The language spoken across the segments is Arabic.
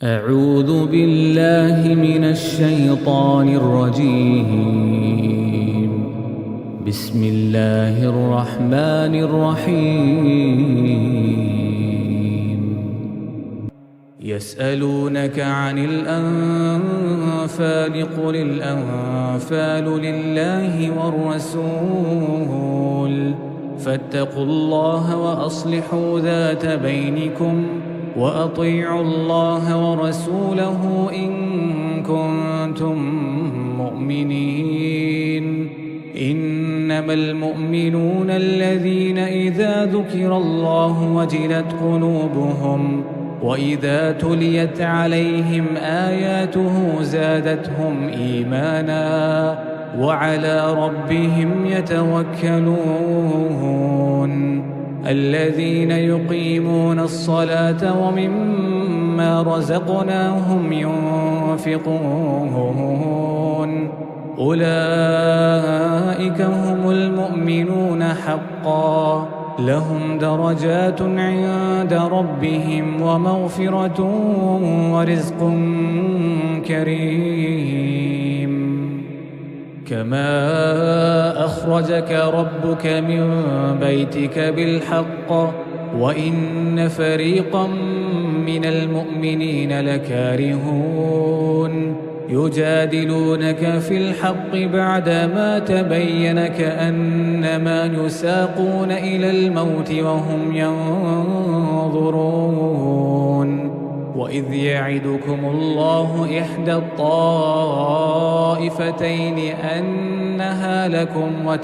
أعوذ بالله من الشيطان الرجيم. بسم الله الرحمن الرحيم. يسألونك عن الأنفال قل الأنفال لله والرسول فاتقوا الله وأصلحوا ذات بينكم وأطيعوا الله ورسوله إن كنتم مؤمنين. إنما المؤمنون الذين إذا ذكر الله وجلت قلوبهم وإذا تليت عليهم آياته زادتهم إيمانا وعلى ربهم يتوكلون. الذين يقيمون الصلاة ومما رزقناهم ينفقون أولئك هم المؤمنون حقا لهم درجات عند ربهم ومغفرة ورزق كريم. كما أخرجك ربك من بيتك بالحق وإن فريقا من المؤمنين لكارهون يجادلونك في الحق بعدما تبين كأنما يساقون إلى الموت وهم ينظرون. وإذ يعدكم الله إحدى الطائفتين أنها لكم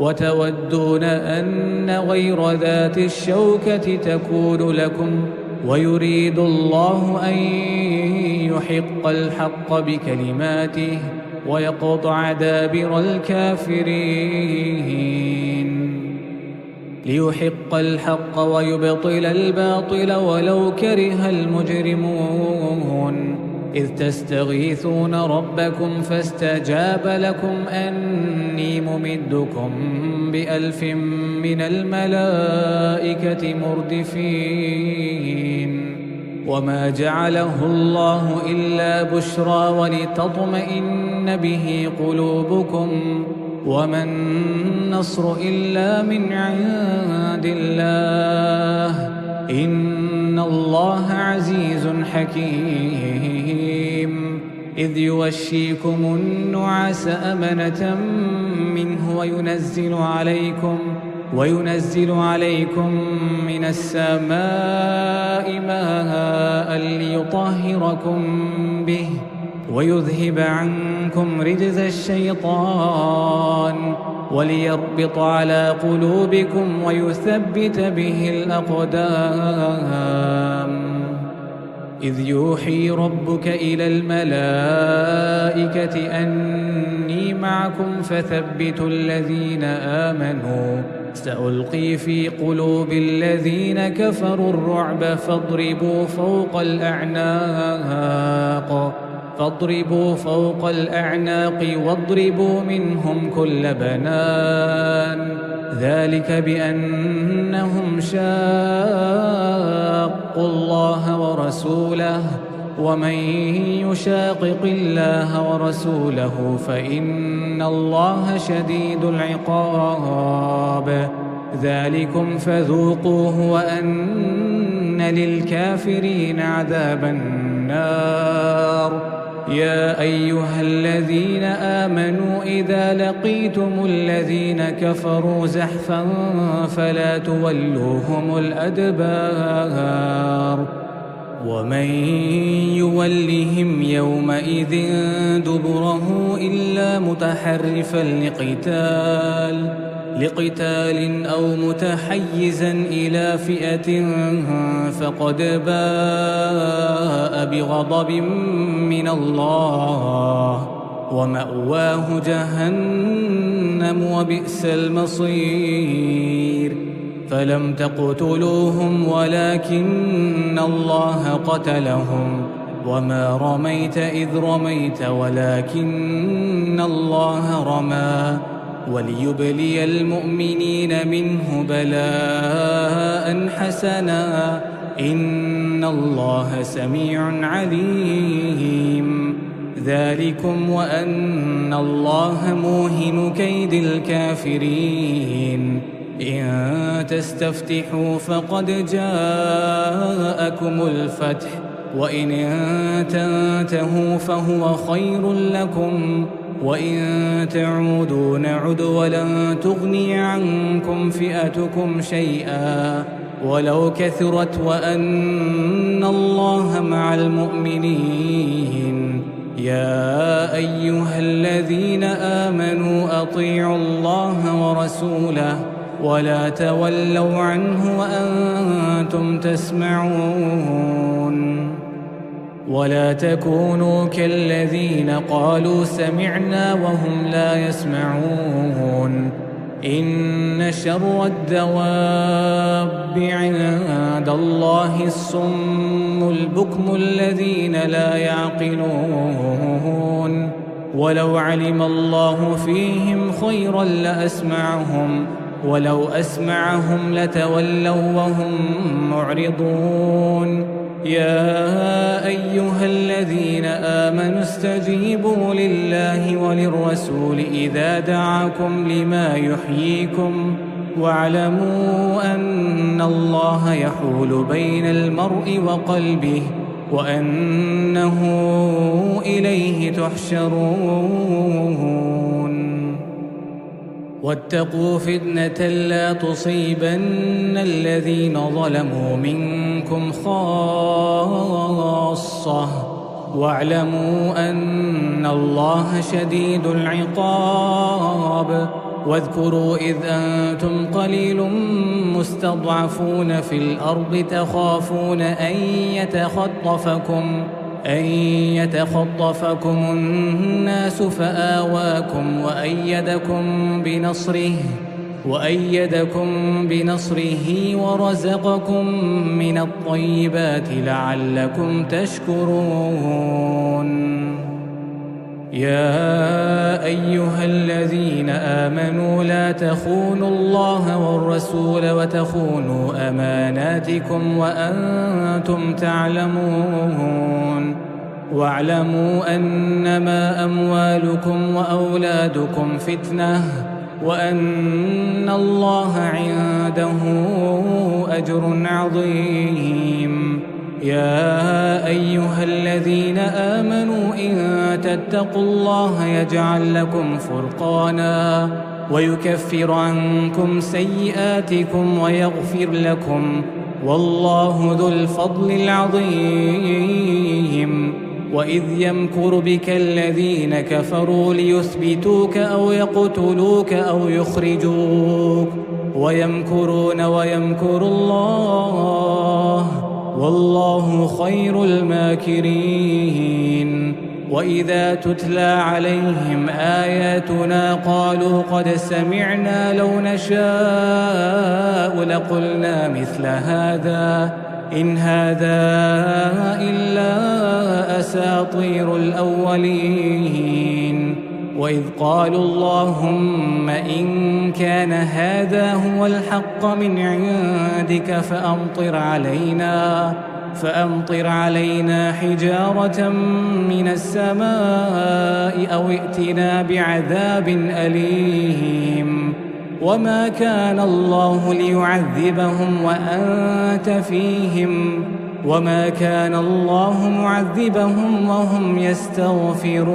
وتودون أن غير ذات الشوكة تكون لكم ويريد الله أن يحق الحق بكلماته ويقطع دابر الكافرين. ليحق الحق ويبطل الباطل ولو كره المجرمون. إذ تستغيثون ربكم فاستجاب لكم أني ممدكم ب1000 من الملائكة مردفين. وما جعله الله إلا بشرى ولتطمئن به قلوبكم وما النصر إلا من عند الله إن الله عزيز حكيم. إذ يوشيكم النعاس أمنة منه وينزل عليكم من السماء ماء ليطهركم به ويذهب عنكم رجز الشيطان وليربط على قلوبكم ويثبت به الأقدام. إذ يوحي ربك إلى الملائكة أني معكم فثبتوا الذين آمنوا سألقي في قلوب الذين كفروا الرعب فاضربوا فوق الأعناق واضربوا منهم كل بنان. ذلك بأنهم شاقوا الله ورسوله ومن يشاقق الله ورسوله فإن الله شديد العقاب. ذلكم فذوقوه وأن للكافرين عذاب النار. يا أيها الذين آمنوا إذا لقيتم الذين كفروا زحفا فلا تولوهم الأدبار. ومن يولهم يومئذ دبره إلا متحرفا لقتال أو متحيزا إلى فئة فقد باء بغضب من الله ومأواه جهنم وبئس المصير. فلم تقتلوهم ولكن الله قتلهم وما رميت إذ رميت ولكن الله رمى وليبلي المؤمنين منه بلاء حسنا إن الله سميع عليم. ذلكم وأن الله موهن كيد الكافرين. إن تستفتحوا فقد جاءكم الفتح، وإن تنتهوا فهو خير لكم، وإن تعودوا نعد ولن تغني عنكم فئتكم شيئا ولو كثرت وأن الله مع المؤمنين. يا أيها الذين آمنوا أطيعوا الله ورسوله ولا تولوا عنه وأنتم تسمعون. ولا تكونوا كالذين قالوا سمعنا وهم لا يسمعون. إن شر الدواب عند الله الصم البكم الذين لا يعقلون. ولو علم الله فيهم خيرا لأسمعهم، ولو أسمعهم لتولوا وهم معرضون. يا أيها الذين آمنوا استجيبوا لله وللرسول إذا دعاكم لما يحييكم، واعلموا أن الله يحول بين المرء وقلبه وأنه إليه تحشرون. واتقوا فتنة لا تصيبن الذين ظلموا منكم خاصة، واعلموا أن الله شديد العقاب. واذكروا إذ أنتم قليل مستضعفون في الأرض تخافون أن يتخطفكم الناس فآواكم وأيدكم بنصره ورزقكم من الطيبات لعلكم تشكرون. يا أيها الذين آمنوا لا تخونوا الله والرسول وتخونوا أماناتكم وأنتم تعلمون. واعلموا أنما أموالكم وأولادكم فتنة وأن الله عنده أجر عظيم. يا أيها الذين آمنوا إن تتقوا الله يجعل لكم فرقانا ويكفر عنكم سيئاتكم ويغفر لكم، والله ذو الفضل العظيم. وإذ يمكر بك الذين كفروا ليثبتوك أو يقتلوك أو يخرجوك ويمكرون ويمكر الله، والله خير الماكرين. وإذا تتلى عليهم آياتنا قالوا قد سمعنا لو نشاء لقلنا مثل هذا إن هذا إلا أساطير الأولين. وإذ قالوا اللهم إن كان هذا هو الحق من عندك فأمطر علينا حجارة من السماء أو ائتنا بعذاب أليم. وما كان الله ليعذبهم وأنت فيهم، وما كان الله معذبهم وهم يستغفرون.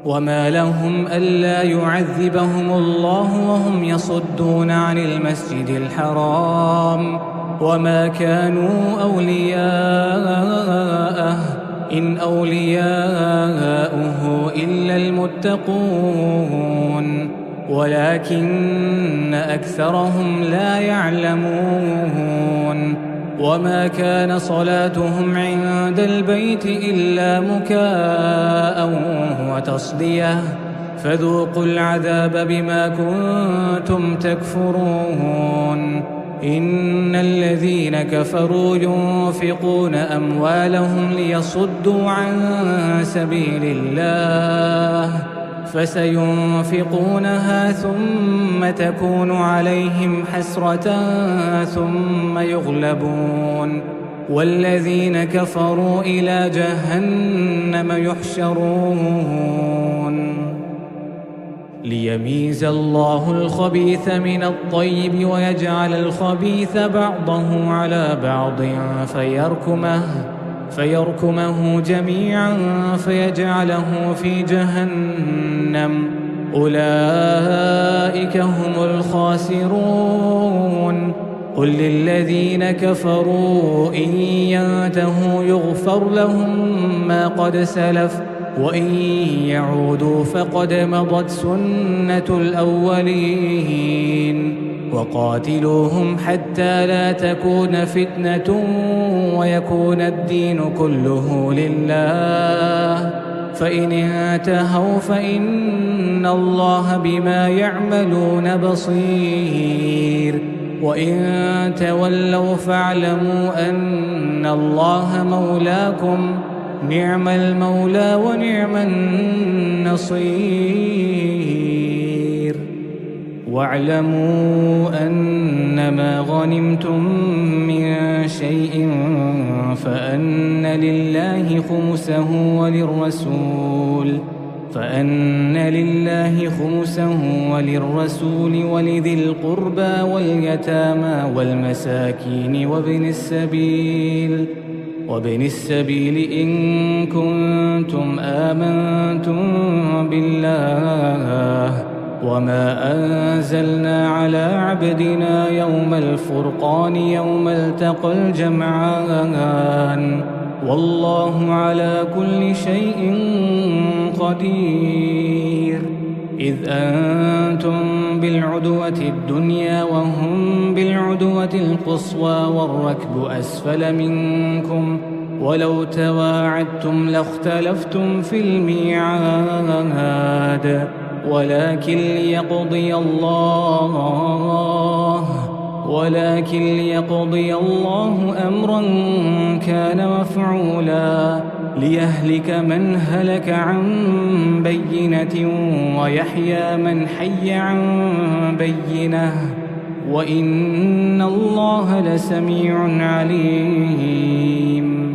وما لهم ألا يعذبهم الله وهم يصدون عن المسجد الحرام وما كانوا أولياءه إن أولياؤه إلا المتقون ولكن أكثرهم لا يعلمون. وما كان صلاتهم عند البيت إلا مكاء وتصدية فذوقوا العذاب بما كنتم تكفرون. إن الذين كفروا ينفقون أموالهم ليصدوا عن سبيل الله فسينفقونها ثم تكون عليهم حسرة ثم يغلبون والذين كفروا إلى جهنم يحشرون ليميز الله الخبيث من الطيب ويجعل الخبيث بعضه على بعض فيركمه جميعا فيجعله في جهنم أولئك هم الخاسرون قل للذين كفروا إن ينتهوا يغفر لهم ما قد سلف وإن يعودوا فقد مضت سنة الأولين وقاتلوهم حتى لا تكون فتنة ويكون الدين كله لله فإن انتهوا فإن الله بما يعملون بصير وإن تولوا فاعلموا أن الله مولاكم نعم المولى ونعم النصير واعلموا أنما غنمتم من شيء فأن لله خمسه وللرسول ولذي القربى واليتامى والمساكين وابن السبيل إن كنتم آمنتم بالله وما أنزلنا على عبدنا يوم الفرقان يوم التقى الجمعان والله على كل شيء قدير إذ أنتم بالعدوة الدنيا وهم بالعدوة القصوى والركب أسفل منكم ولو تواعدتم لاختلفتم في الميعاد ولكن ليقضي الله أمرا كان مفعولا ليهلك من هلك عن بينة ويحيى من حي عن بينة وإن الله لسميع عليم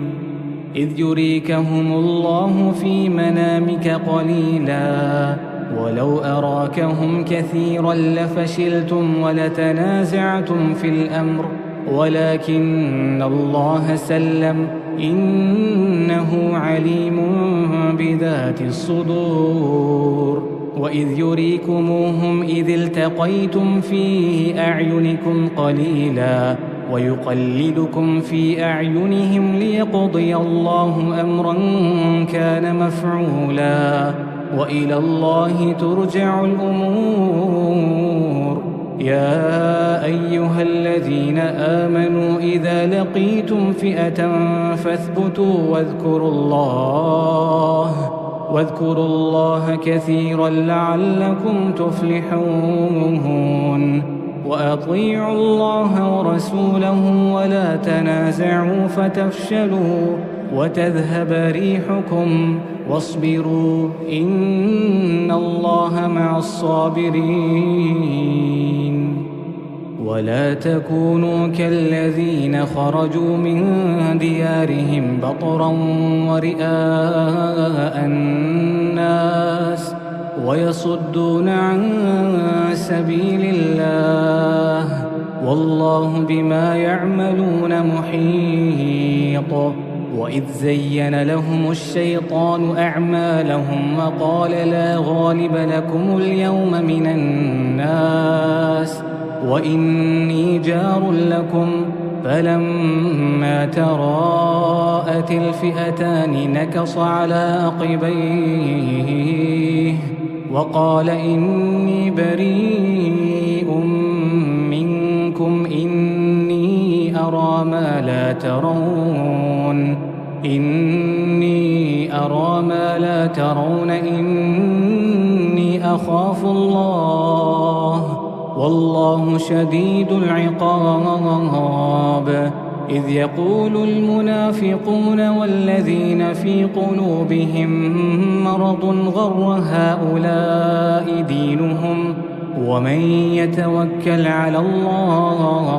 إذ يريكهم الله في منامك قليلا ولو أراكهم كثيرا لفشلتم ولتنازعتم في الأمر ولكن الله سلم إنه عليم بذات الصدور وإذ يريكموهم إذ التقيتم في أعينكم قليلا ويقللكم في أعينهم ليقضي الله أمرا كان مفعولا وإلى الله ترجع الأمور يا أيها الذين آمنوا إذا لقيتم فئة فاثبتوا واذكروا الله كثيرا لعلكم تفلحون وأطيعوا الله ورسوله ولا تنازعوا فتفشلوا وتذهب ريحكم واصبروا إن الله مع الصابرين ولا تكونوا كالذين خرجوا من ديارهم بطرا ورئاء الناس ويصدون عن سبيل الله والله بما يعملون محيط وإذ زين لهم الشيطان أعمالهم وقال لا غالب لكم اليوم من الناس وإني جار لكم فلما تراءت الفئتان نكص على عقبيه وقال إني بريء منكم إني أرى ما لا ترون إني أخاف الله والله شديد العقاب إذ يقول المنافقون والذين في قلوبهم مرض غر هؤلاء دينهم ومن يتوكل على الله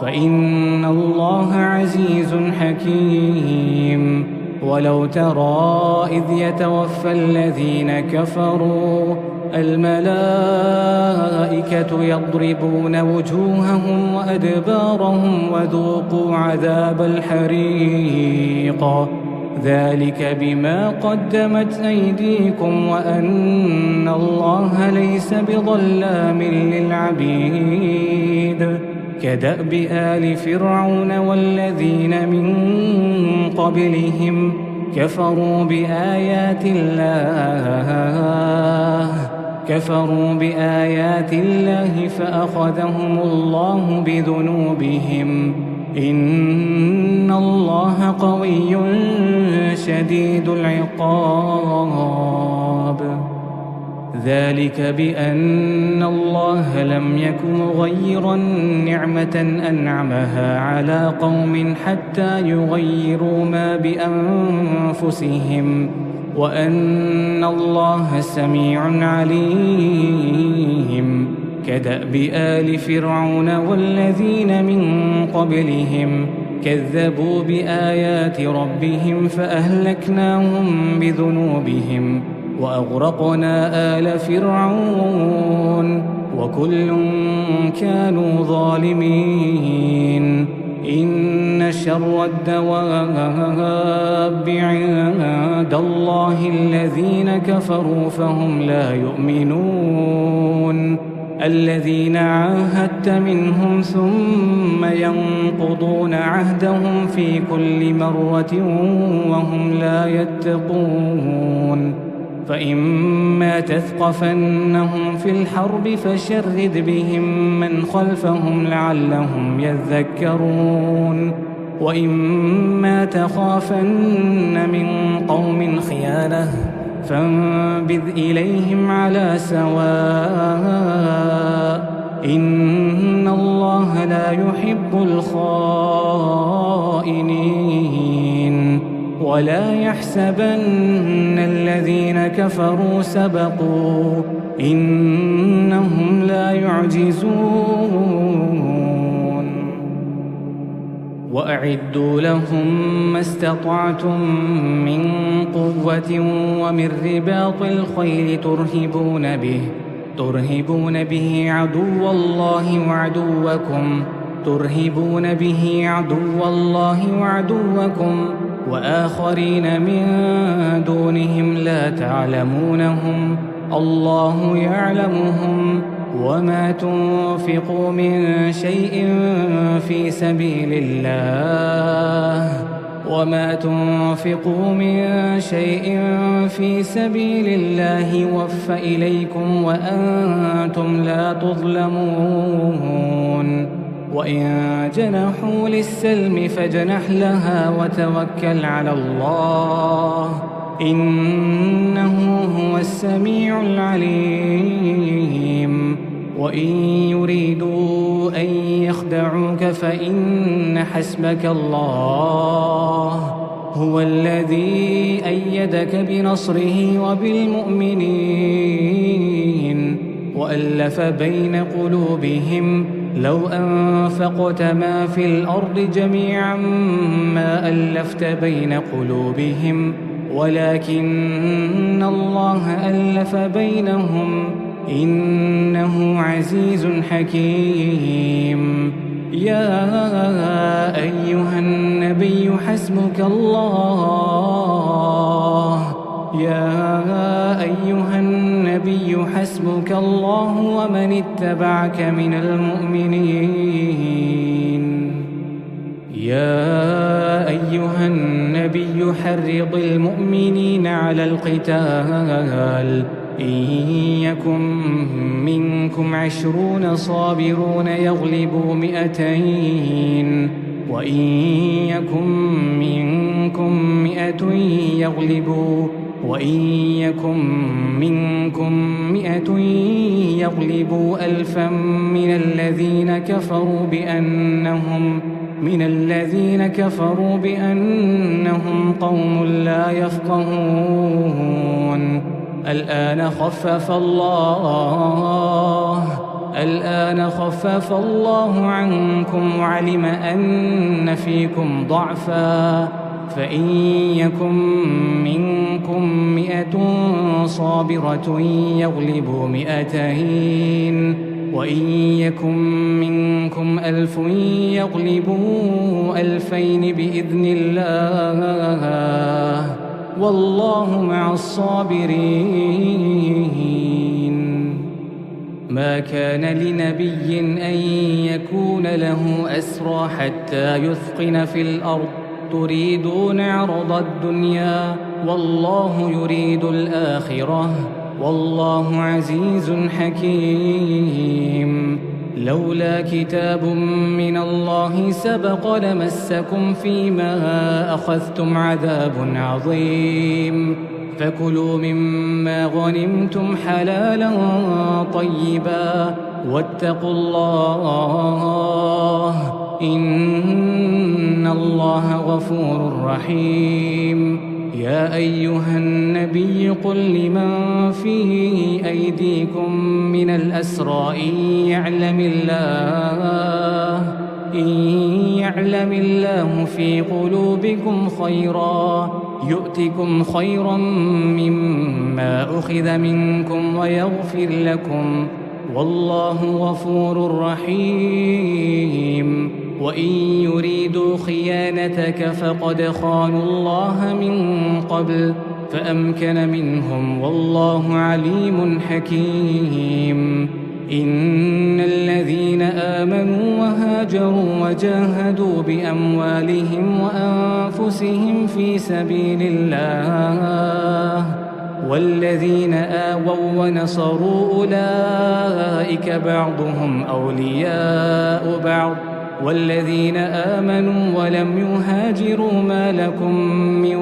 فإن الله عزيز حكيم. ولو ترى إذ يتوفى الذين كفروا الملائكة يضربون وجوههم وأدبارهم وذوقوا عذاب الحريق ذلك بما قدمت أيديكم وأن الله ليس بظلام للعبيد. كدأب آل فرعون والذين من قبلهم كفروا بآيات الله فأخذهم الله بذنوبهم إن الله قوي شديد العقاب. ذلك بأن الله لم يكن مغيرا نعمة أنعمها على قوم حتى يغيروا ما بأنفسهم وأن الله سميع عليم. كدأب آل فرعون والذين من قبلهم كذبوا بآيات ربهم فأهلكناهم بذنوبهم وأغرقنا آل فرعون وكل كانوا ظالمين. إن شر الدواب عند الله الذين كفروا فهم لا يؤمنون الذين عاهدت منهم ثم ينقضون عهدهم في كل مرة وهم لا يتقون. فإما تثقفنهم في الحرب فشرد بهم من خلفهم لعلهم يذكرون. وإما تخافن من قوم خيانة فانبذ إليهم على سواء إن الله لا يحب الخائنين. ولا يحسبن الذين كفروا سبقوا إنهم لا يعجزون. وأعدوا لهم ما استطعتم من قوة ومن رباط الخيل ترهبون به عدو الله وعدوكم وآخرين من دونهم لا تعلمونهم الله يعلمهم. وما تنفقوا من شيء في سبيل الله يوفى إليكم وأنتم لا تظلمون. وإن جنحوا للسلم فاجنح لها وتوكل على الله إنه هو السميع العليم. وإن يريدوا أن يخدعوك فإن حسبك الله هو الذي أيدك بنصره وبالمؤمنين وألف بين قلوبهم لو أنفقت ما في الأرض جميعا ما ألفت بين قلوبهم ولكن الله ألف بينهم إنه عزيز حكيم. يا أيها النبي حسبك الله ومن اتبعك من المؤمنين. يا أيها النبي حرض المؤمنين على القتال إن يكن منكم 20 صابرون يغلبوا 200 وإن يكن منكم 100 وإن يكن منكم 100 يغلبوا 1000 من الذين كفروا بأنهم قوم لا يفقهون. الآن خفف الله عنكم وعلم أن فيكم ضعفا، فإن يكن منكم 100 صابرة يغلبوا 200، وإن يكن منكم 1000 يغلبوا 2000 بإذن الله، والله مع الصابرين. ما كان لنبي أن يكون له أسرى حتى يثخن في الأرض، تريدون عرض الدنيا والله يريد الآخرة، والله عزيز حكيم. لولا كتاب من الله سبق لمسكم فيما أخذتم عذاب عظيم، فكلوا مما غنمتم حلالا طيبا واتقوا الله إن الله غفور رحيم. يا أيها النبي قل لمن في أيديكم من الأسرى إن يعلم الله في قلوبكم خيرا يؤتكم خيرا مما أخذ منكم ويغفر لكم، والله غفور رحيم. وإن يريدوا خيانتك فقد خانوا الله من قبل فأمكن منهم، والله عليم حكيم. إن الذين آمنوا وهاجروا وجاهدوا بأموالهم وأنفسهم في سبيل الله والذين آووا ونصروا أولئك بعضهم أولياء بعض، والذين آمنوا ولم يهاجروا ما لكم من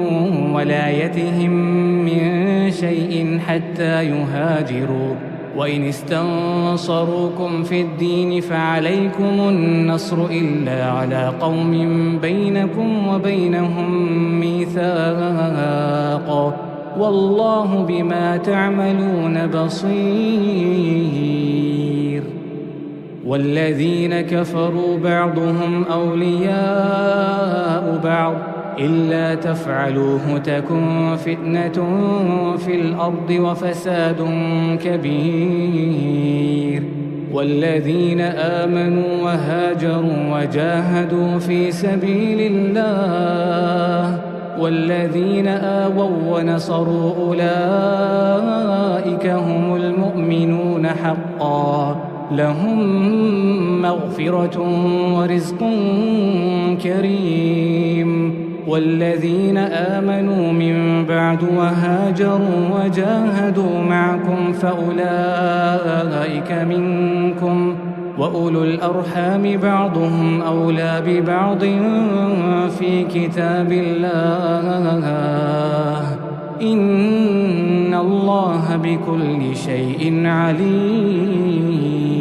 ولايتهم من شيء حتى يهاجروا، وإن استنصروكم في الدين فعليكم النصر إلا على قوم بينكم وبينهم ميثاق، والله بما تعملون بصير. والذين كفروا بعضهم أولياء بعض إلا تفعلوه تكن فتنة في الأرض وفساد كبير. والذين آمنوا وهاجروا وجاهدوا في سبيل الله والذين آووا ونصروا أولئك هم المؤمنون حقا، لهم مغفرة ورزق كريم. والذين آمنوا من بعد وهاجروا وجاهدوا معكم فأولئك منكم، وأولو الأرحام بعضهم أولى ببعض في كتاب الله، إن الله بكل شيء عليم.